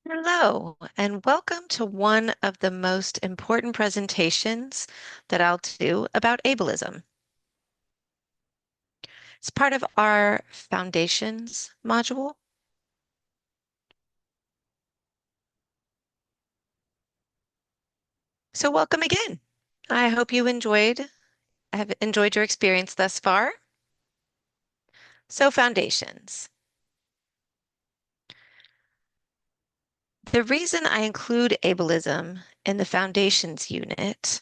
Hello, and welcome to one of the most important presentations that I'll do about ableism. It's part of our foundations module. So welcome again. I hope you have enjoyed your experience thus far. So foundations. The reason I include ableism in the foundations unit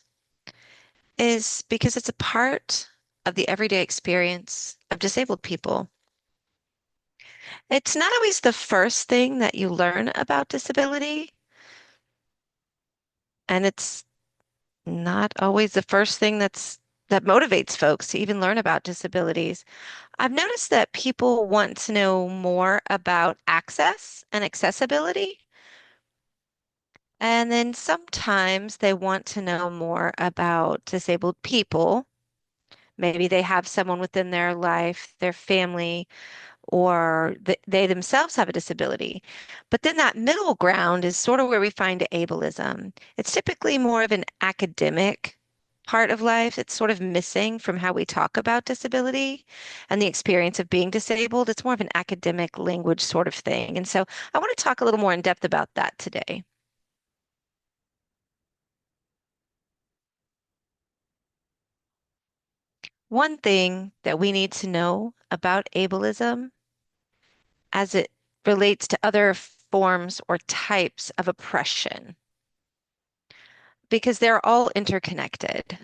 is because it's a part of the everyday experience of disabled people. It's not always the first thing that you learn about disability, and it's not always the first thing that motivates folks to even learn about disabilities. I've noticed that people want to know more about access and accessibility, and then sometimes they want to know more about disabled people. Maybe they have someone within their life, their family, or they themselves have a disability. But then that middle ground is sort of where we find ableism. It's typically more of an academic part of life. It's sort of missing from how we talk about disability and the experience of being disabled. It's more of an academic language sort of thing. And so I want to talk a little more in depth about that today. One thing that we need to know about ableism as it relates to other forms or types of oppression because they're all interconnected.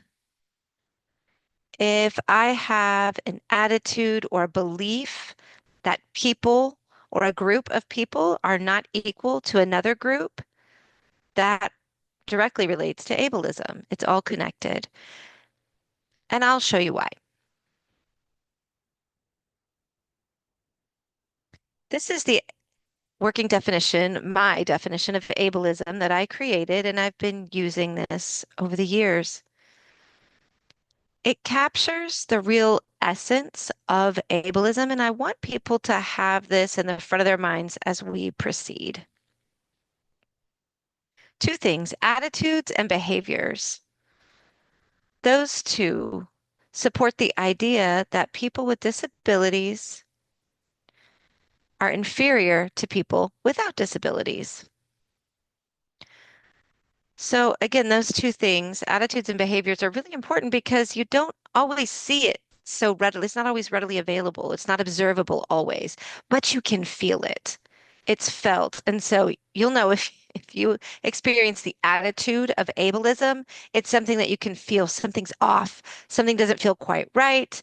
If I have an attitude or a belief that people or a group of people are not equal to another group, that directly relates to ableism. It's all connected. And I'll show you why. This is the working definition, my definition of ableism that I created, and I've been using this over the years. It captures the real essence of ableism, and I want people to have this in the front of their minds as we proceed. Two things, attitudes and behaviors. Those two support the idea that people with disabilities are inferior to people without disabilities. So again, those two things, attitudes and behaviors, are really important because you don't always see it so readily. It's not always readily available. It's not observable always, but you can feel it. It's felt. And so you'll know if you experience the attitude of ableism, it's something that you can feel something's off, something doesn't feel quite right,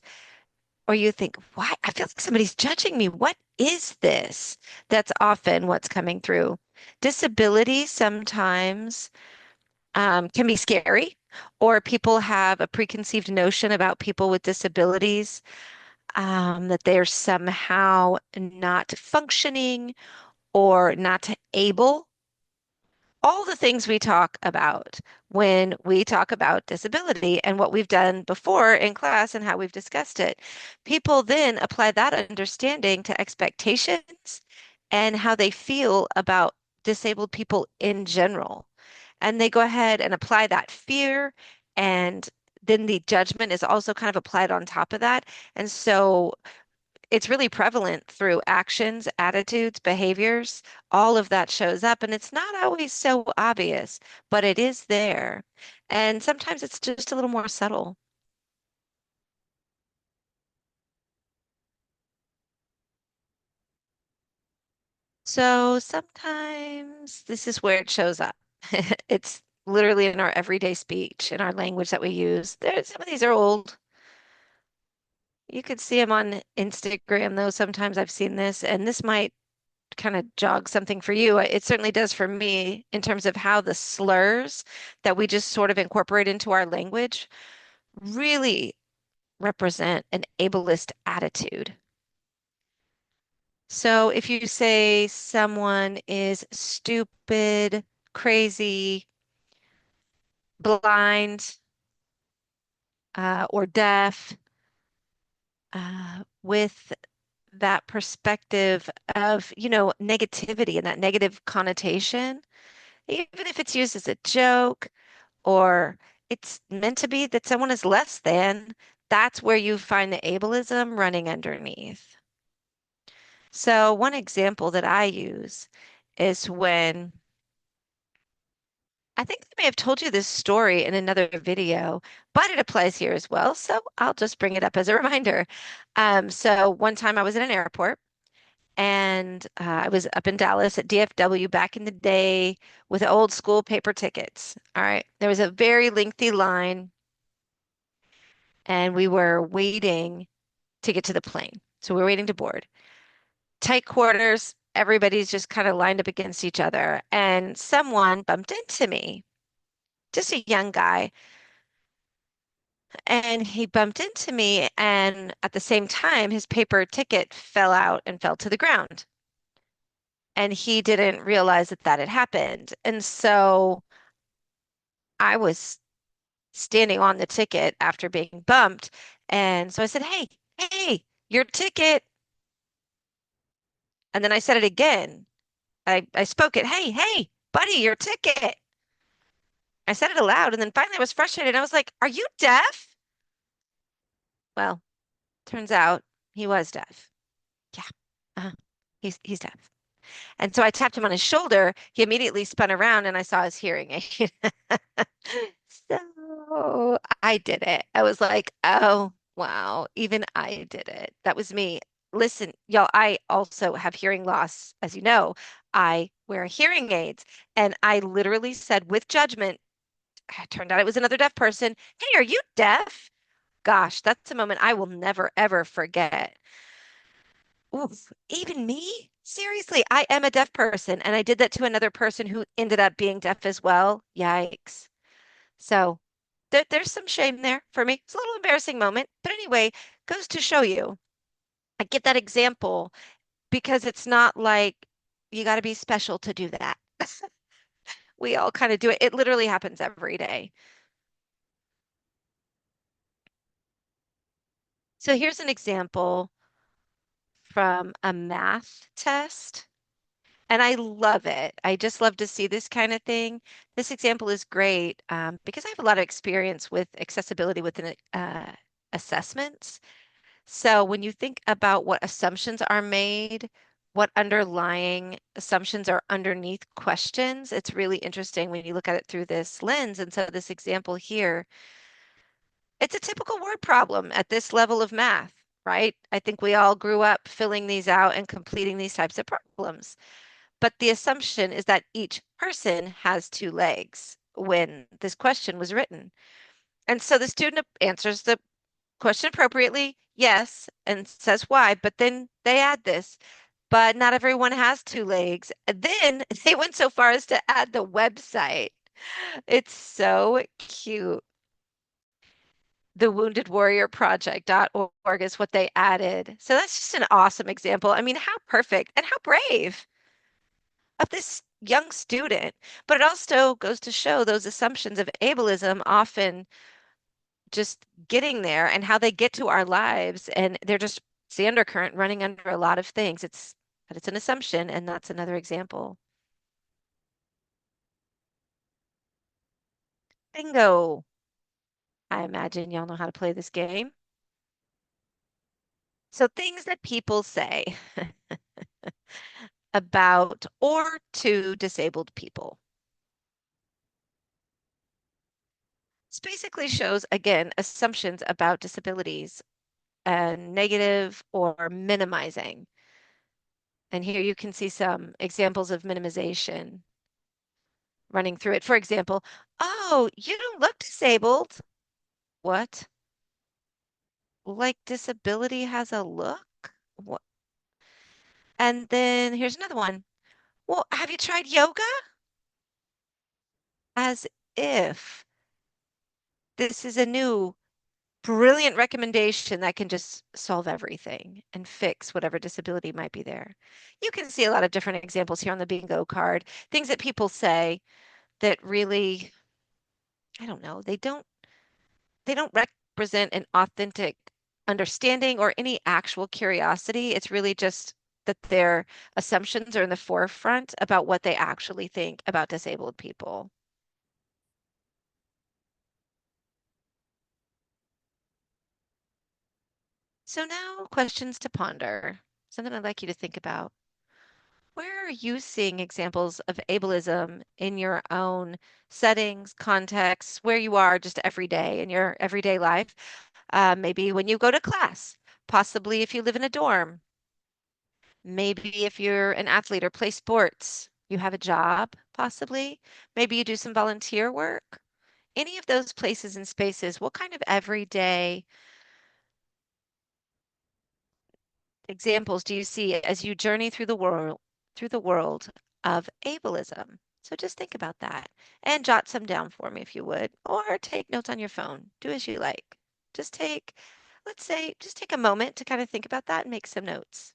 or you think, why? I feel like somebody's judging me. What is this? That's often what's coming through. Disability sometimes can be scary, or people have a preconceived notion about people with disabilities, that they're somehow not functioning or not able. All the things we talk about when we talk about disability and what we've done before in class and how we've discussed it. People then apply that understanding to expectations and how they feel about disabled people in general. And they go ahead and apply that fear, and then the judgment is also kind of applied on top of that. And so it's really prevalent through actions, attitudes, behaviors. All of that shows up, and it's not always so obvious, but it is there. And sometimes it's just a little more subtle. So sometimes this is where it shows up. It's literally in our everyday speech, in our language that we use. Some of these are old. You could see them on Instagram, though. Sometimes I've seen this, and this might kind of jog something for you. It certainly does for me in terms of how the slurs that we just sort of incorporate into our language really represent an ableist attitude. So if you say someone is stupid, crazy, blind, or deaf, with that perspective of, negativity and that negative connotation, even if it's used as a joke or it's meant to be that someone is less than, that's where you find the ableism running underneath. So, one example that I use is when I think I may have told you this story in another video, but it applies here as well. So, I'll just bring it up as a reminder. So, one time I was in an airport and I was up in Dallas at DFW back in the day with old school paper tickets. All right. There was a very lengthy line and we were waiting to get to the plane. So we were waiting to board. Tight quarters, everybody's just kind of lined up against each other. And someone bumped into me, just a young guy. And he bumped into me. And at the same time, his paper ticket fell out and fell to the ground. And he didn't realize that that had happened. And so I was standing on the ticket after being bumped. And so I said, "Hey, hey, your ticket." And then I said it again. I spoke it, "Hey, hey, buddy, your ticket." I said it aloud. And then finally I was frustrated. I was like, "Are you deaf?" Well, turns out he was deaf. Yeah. Uh-huh. He's deaf. And so I tapped him on his shoulder. He immediately spun around and I saw his hearing aid. So I did it. I was like, oh, wow, even I did it. That was me. Listen, y'all, I also have hearing loss. As you know, I wear hearing aids. And I literally said with judgment, it turned out it was another deaf person. "Hey, are you deaf?" Gosh, that's a moment I will never, ever forget. Oof, even me? Seriously, I am a deaf person, and I did that to another person who ended up being deaf as well. Yikes. So there's some shame there for me. It's a little embarrassing moment. But anyway, goes to show you. I give that example because it's not like you got to be special to do that. We all kind of do it. It literally happens every day. So here's an example from a math test. And I love it. I just love to see this kind of thing. This example is great because I have a lot of experience with accessibility within assessments. So when you think about what assumptions are made, what underlying assumptions are underneath questions, it's really interesting when you look at it through this lens. And so this example here, it's a typical word problem at this level of math, right? I think we all grew up filling these out and completing these types of problems. But the assumption is that each person has two legs when this question was written. And so the student answers the question appropriately, yes, and says why, but then they add this, but not everyone has two legs. And then they went so far as to add the website. It's so cute. The Wounded Warrior Project.org is what they added. So that's just an awesome example. I mean, how perfect and how brave of this young student. But it also goes to show those assumptions of ableism often just getting there and how they get to our lives. And they're just it's the undercurrent running under a lot of things. But it's an assumption, and that's another example. Bingo. I imagine y'all know how to play this game. So things that people say about or to disabled people. This basically shows, again, assumptions about disabilities and negative or minimizing. And here you can see some examples of minimization running through it. For example, "Oh, you don't look disabled." What? Like disability has a look? What? And then here's another one. "Well, have you tried yoga?" As if this is a new brilliant recommendation that can just solve everything and fix whatever disability might be there. You can see a lot of different examples here on the bingo card, things that people say that really, I don't know, they don't represent an authentic understanding or any actual curiosity. It's really just that their assumptions are in the forefront about what they actually think about disabled people. So now questions to ponder, something I'd like you to think about. Where are you seeing examples of ableism in your own settings, contexts, where you are just every day in your everyday life? Maybe when you go to class, possibly if you live in a dorm, maybe if you're an athlete or play sports, you have a job, possibly. Maybe you do some volunteer work. Any of those places and spaces, what kind of everyday examples do you see as you journey through the world of ableism? So just think about that and jot some down for me if you would, or take notes on your phone. Do as you like. Just take, let's say, just take a moment to kind of think about that and make some notes.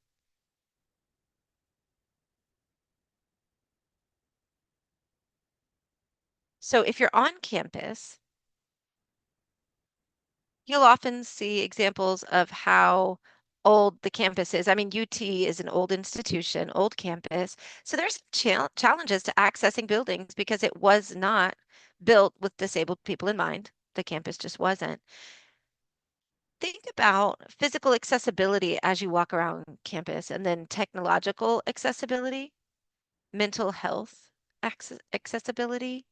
So if you're on campus, you'll often see examples of how old the campus is. I mean, UT is an old institution, old campus. So there's challenges to accessing buildings because it was not built with disabled people in mind. The campus just wasn't. Think about physical accessibility as you walk around campus and then technological accessibility, mental health accessibility.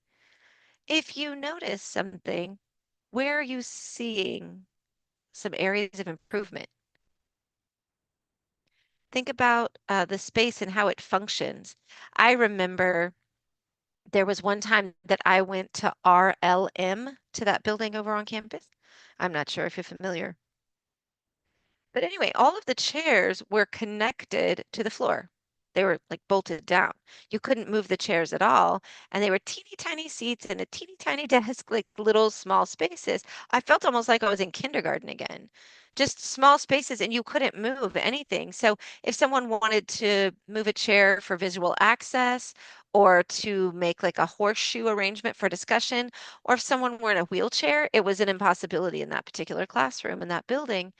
If you notice something, where are you seeing some areas of improvement? Think about the space and how it functions. I remember there was one time that I went to RLM, to that building over on campus. I'm not sure if you're familiar. But anyway, all of the chairs were connected to the floor. They were like bolted down. You couldn't move the chairs at all. And they were teeny tiny seats and a teeny tiny desk, like little small spaces. I felt almost like I was in kindergarten again. Just small spaces, and you couldn't move anything. So if someone wanted to move a chair for visual access or to make like a horseshoe arrangement for discussion, or if someone were in a wheelchair, it was an impossibility in that particular classroom in that building.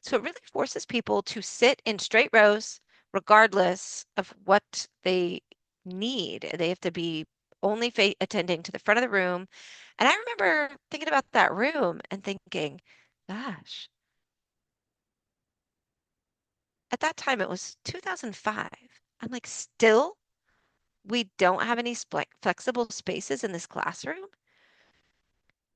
So it really forces people to sit in straight rows, regardless of what they need. They have to be only attending to the front of the room. And I remember thinking about that room and thinking, gosh, at that time it was 2005. I'm like, still, we don't have any flexible spaces in this classroom.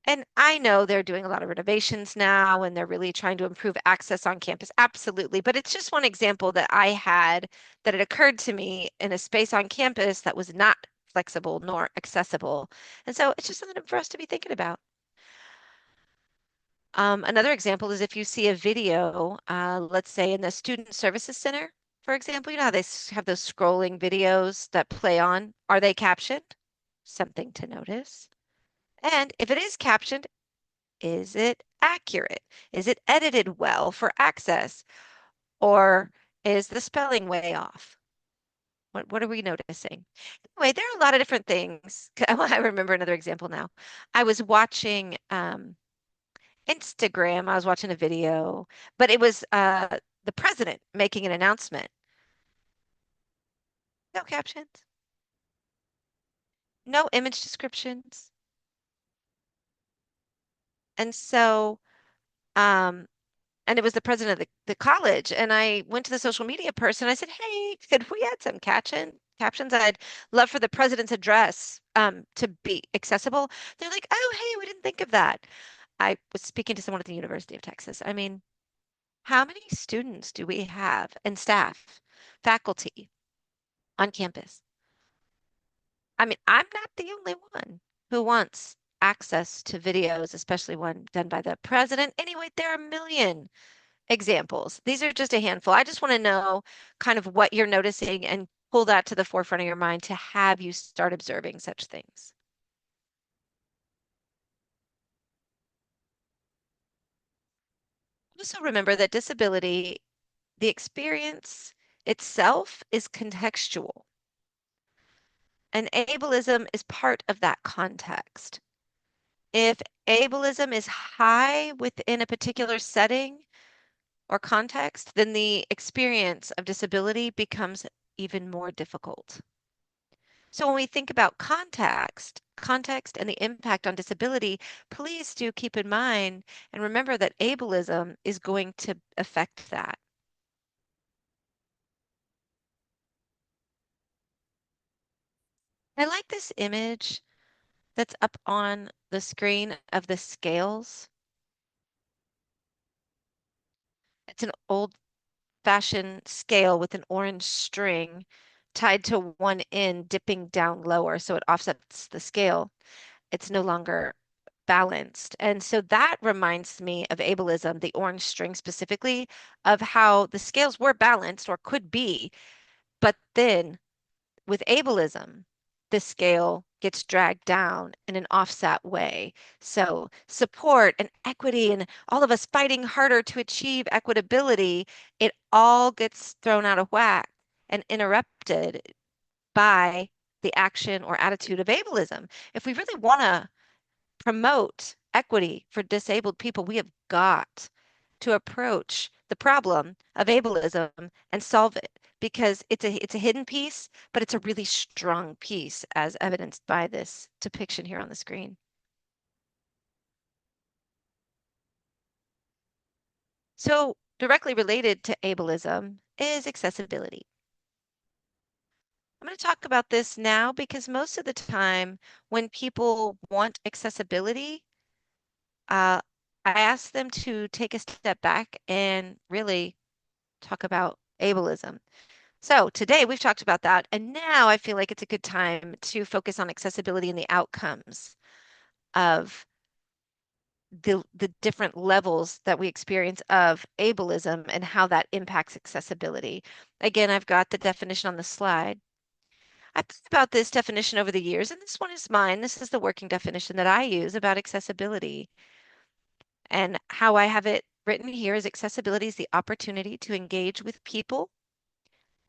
And I know they're doing a lot of renovations now and they're really trying to improve access on campus. Absolutely. But it's just one example that I had that it occurred to me in a space on campus that was not flexible nor accessible. And so it's just something for us to be thinking about. Another example is if you see a video, let's say in the Student Services Center, for example, you know how they have those scrolling videos that play on? Are they captioned? Something to notice. And if it is captioned, is it accurate? Is it edited well for access? Or is the spelling way off? What are we noticing? Anyway, there are a lot of different things. I remember another example now. I was watching Instagram. I was watching a video, but it was the president making an announcement. No captions, no image descriptions. And so um, and it was the president of the college. And I went to the social media person. I said, "Hey, could we add some captions? I'd love for the president's address to be accessible." They're like, "Oh, hey, we didn't think of that." I was speaking to someone at the University of Texas. I mean, how many students do we have and staff, faculty on campus? I mean, I'm not the only one who wants access to videos, especially one done by the president. Anyway, there are a million examples. These are just a handful. I just want to know kind of what you're noticing and pull that to the forefront of your mind to have you start observing such things. Also remember that disability, the experience itself is contextual, and ableism is part of that context. If ableism is high within a particular setting, or context, then the experience of disability becomes even more difficult. So when we think about context and the impact on disability, please do keep in mind and remember that ableism is going to affect that. I like this image that's up on the screen of the scales. It's an old-fashioned scale with an orange string tied to one end, dipping down lower, so it offsets the scale. It's no longer balanced. And so that reminds me of ableism, the orange string specifically, of how the scales were balanced or could be, but then with ableism, the scale gets dragged down in an offset way. So support and equity and all of us fighting harder to achieve equitability, it all gets thrown out of whack and interrupted by the action or attitude of ableism. If we really want to promote equity for disabled people, we have got to approach the problem of ableism and solve it because it's a hidden piece, but it's a really strong piece as evidenced by this depiction here on the screen. So directly related to ableism is accessibility. I'm going to talk about this now because most of the time when people want accessibility, uh, I ask them to take a step back and really talk about ableism. So today we've talked about that, and now I feel like it's a good time to focus on accessibility and the outcomes of the different levels that we experience of ableism and how that impacts accessibility. Again, I've got the definition on the slide. I've thought about this definition over the years, and this one is mine. This is the working definition that I use about accessibility. And how I have it written here is accessibility is the opportunity to engage with people,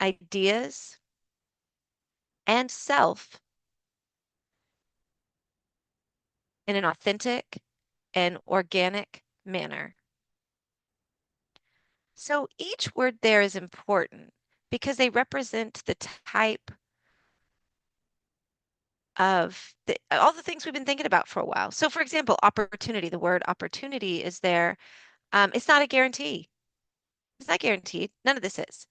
ideas, and self in an authentic and organic manner. So each word there is important because they represent the type of all the things we've been thinking about for a while. So, for example, opportunity, the word opportunity is there. It's not a guarantee. It's not guaranteed. None of this is.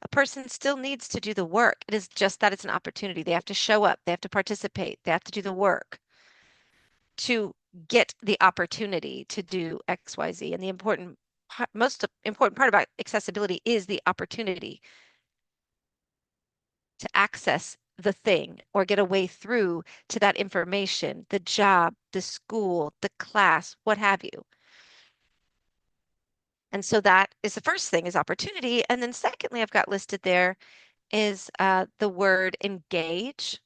A person still needs to do the work. It is just that it's an opportunity. They have to show up, they have to participate, they have to do the work to get the opportunity to do XYZ. And the most important part about accessibility is the opportunity to access the thing or get a way through to that information, the job, the school, the class, what have you. And so that is the first thing is opportunity. And then secondly, I've got listed there is the word engage,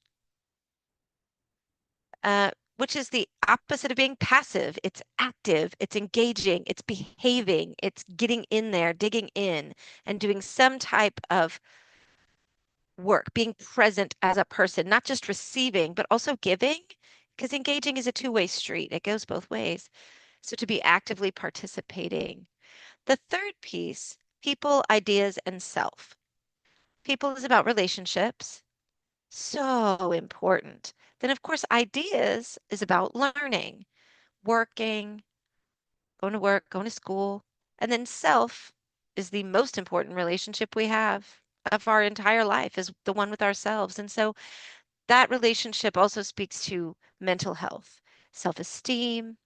which is the opposite of being passive. It's active, it's engaging, it's behaving, it's getting in there, digging in, and doing some type of work, being present as a person, not just receiving, but also giving, because engaging is a two-way street. It goes both ways. So to be actively participating. The third piece, people, ideas, and self. People is about relationships. So important. Then, of course, ideas is about learning, working, going to work, going to school. And then self is the most important relationship we have of our entire life is the one with ourselves. And so that relationship also speaks to mental health, self-esteem,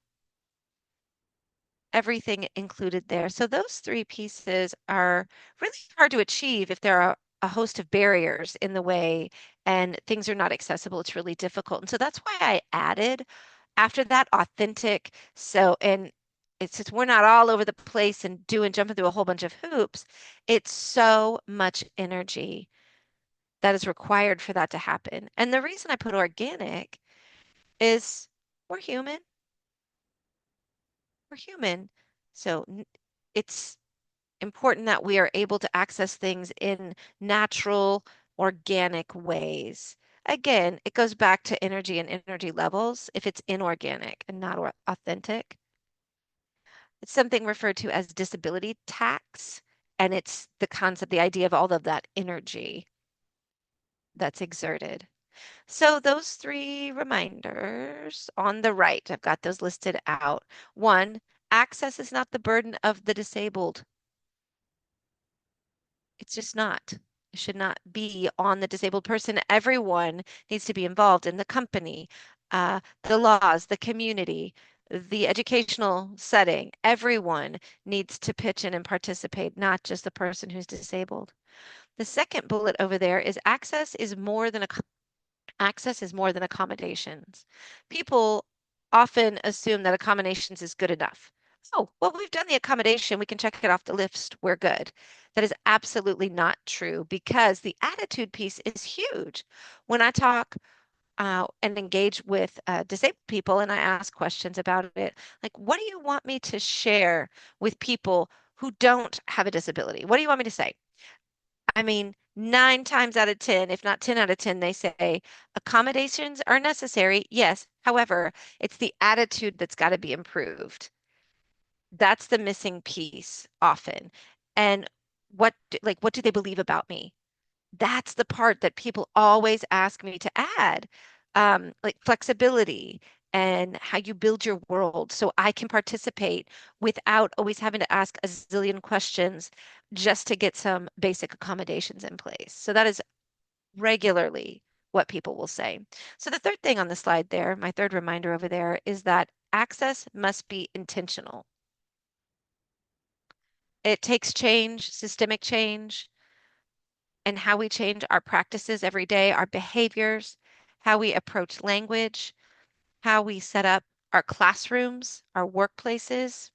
everything included there. So those three pieces are really hard to achieve if there are a host of barriers in the way and things are not accessible. It's really difficult. And so that's why I added after that authentic. So, and it's just we're not all over the place and jumping through a whole bunch of hoops. It's so much energy that is required for that to happen. And the reason I put organic is we're human. We're human. So it's important that we are able to access things in natural, organic ways. Again, it goes back to energy and energy levels if it's inorganic and not authentic. It's something referred to as disability tax, and it's the concept, the idea of all of that energy that's exerted. So those three reminders on the right, I've got those listed out. One, access is not the burden of the disabled. It's just not. It should not be on the disabled person. Everyone needs to be involved in the company, the laws, the community, the educational setting. Everyone needs to pitch in and participate, not just the person who's disabled. The second bullet over there is access is more than accommodations. People often assume that accommodations is good enough. Oh, well, we've done the accommodation. We can check it off the list. We're good. That is absolutely not true because the attitude piece is huge. When I talk and engage with disabled people and I ask questions about it, like, what do you want me to share with people who don't have a disability? What do you want me to say? I mean, 9 times out of 10, if not 10 out of 10, they say accommodations are necessary. Yes. However, it's the attitude that's got to be improved. That's the missing piece often. And what do they believe about me? That's the part that people always ask me to add. Like flexibility and how you build your world so I can participate without always having to ask a zillion questions just to get some basic accommodations in place. So that is regularly what people will say. So the third thing on the slide there, my third reminder over there, is that access must be intentional. It takes change, systemic change, and how we change our practices every day, our behaviors, how we approach language, how we set up our classrooms, our workplaces,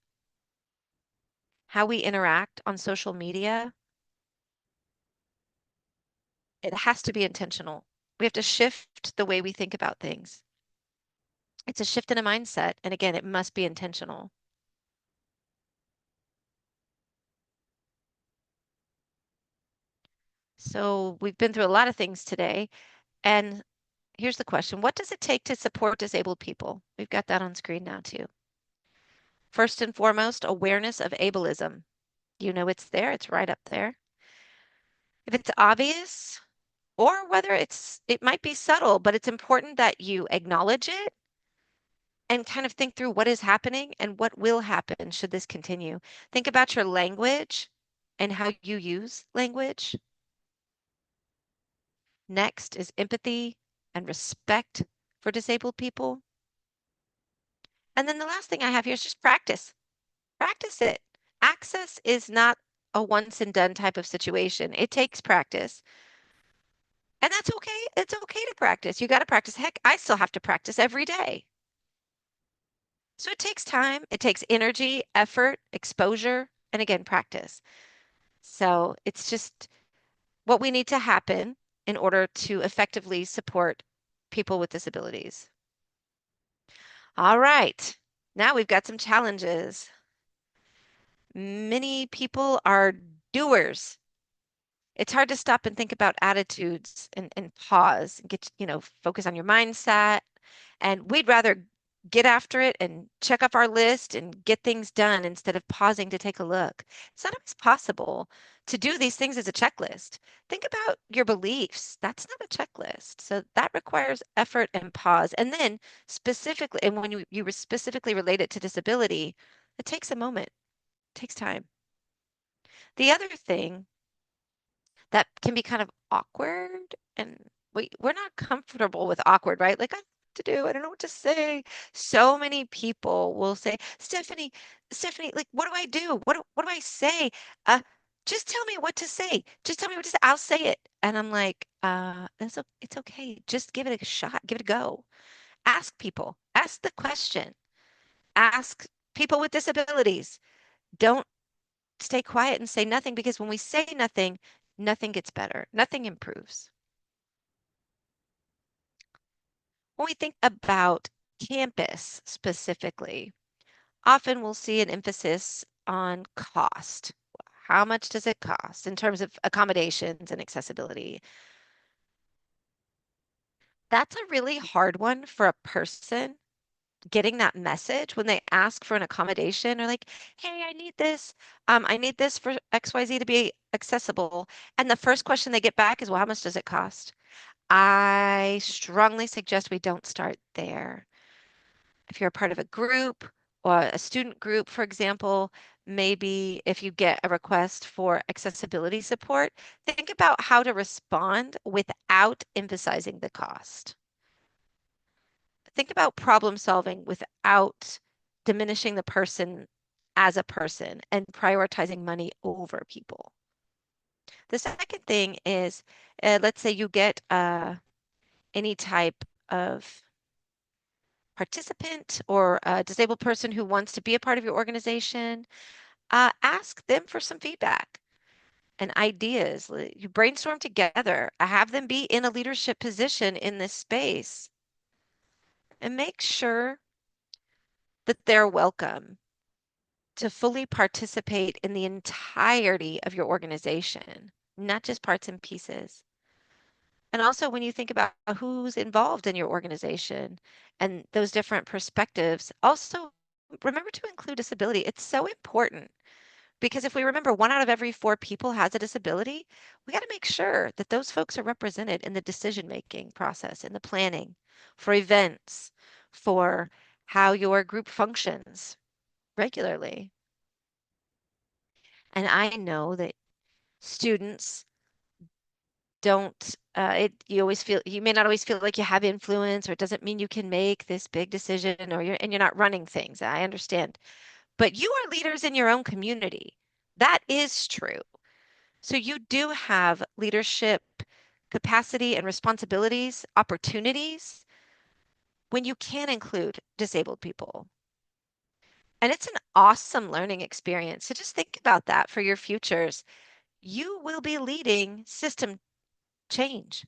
how we interact on social media. It has to be intentional. We have to shift the way we think about things. It's a shift in a mindset. And again, it must be intentional. So we've been through a lot of things today. And here's the question. What does it take to support disabled people? We've got that on screen now too. First and foremost, awareness of ableism. You know it's there, it's right up there. If it's obvious, or whether it might be subtle, but it's important that you acknowledge it and kind of think through what is happening and what will happen should this continue. Think about your language and how you use language. Next is empathy and respect for disabled people. And then the last thing I have here is just practice. Practice it. Access is not a once and done type of situation. It takes practice. And that's okay. It's okay to practice. You got to practice. Heck, I still have to practice every day. So it takes time, it takes energy, effort, exposure, and again, practice. So it's just what we need to happen in order to effectively support people with disabilities. All right. Now we've got some challenges. Many people are doers. It's hard to stop and think about attitudes and pause and get, focus on your mindset. And we'd rather get after it and check off our list and get things done instead of pausing to take a look. It's not always possible to do these things as a checklist. Think about your beliefs. That's not a checklist. So that requires effort and pause. And then specifically, and when you specifically relate it to disability, it takes a moment, it takes time. The other thing that can be kind of awkward and we're not comfortable with awkward, right? Like I don't know what to do. I don't know what to say. So many people will say, Stephanie, like what do I do? What do I say? Uh, just tell me what to say. Just tell me what to say. I'll say it. And I'm like, it's okay. Just give it a shot. Give it a go. Ask people. Ask the question. Ask people with disabilities. Don't stay quiet and say nothing because when we say nothing, nothing gets better, nothing improves. When we think about campus specifically, often we'll see an emphasis on cost. How much does it cost in terms of accommodations and accessibility? That's a really hard one for a person getting that message when they ask for an accommodation or like, hey, I need this for XYZ to be accessible. And the first question they get back is, well, how much does it cost? I strongly suggest we don't start there. If you're a part of a group or a student group, for example, maybe if you get a request for accessibility support, think about how to respond without emphasizing the cost. Think about problem solving without diminishing the person as a person and prioritizing money over people. The second thing is, let's say you get any type of participant or a disabled person who wants to be a part of your organization, ask them for some feedback and ideas. You brainstorm together, have them be in a leadership position in this space, and make sure that they're welcome to fully participate in the entirety of your organization, not just parts and pieces. And also, when you think about who's involved in your organization and those different perspectives, also remember to include disability. It's so important because if we remember one out of every four people has a disability, we got to make sure that those folks are represented in the decision-making process, in the planning, for events, for how your group functions regularly. And I know that students don't you always feel you may not always feel like you have influence, or it doesn't mean you can make this big decision, or you're not running things. I understand. But you are leaders in your own community. That is true. So you do have leadership capacity and responsibilities, opportunities when you can include disabled people. And it's an awesome learning experience. So just think about that for your futures. You will be leading system change.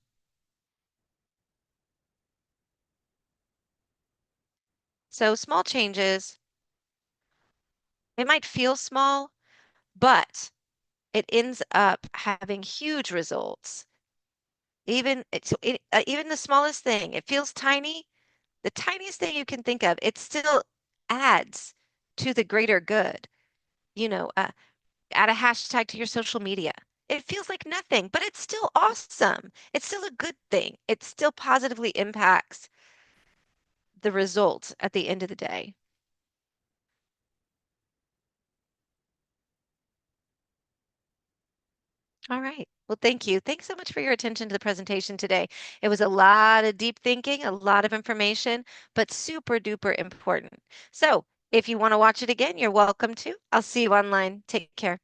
So small changes, it might feel small, but it ends up having huge results. Even the smallest thing, it feels tiny, the tiniest thing you can think of, it still adds to the greater good. You know, add a hashtag to your social media. It feels like nothing, but it's still awesome. It's still a good thing. It still positively impacts the results at the end of the day. All right. Well, thank you. Thanks so much for your attention to the presentation today. It was a lot of deep thinking, a lot of information, but super duper important. So if you want to watch it again, you're welcome to. I'll see you online. Take care.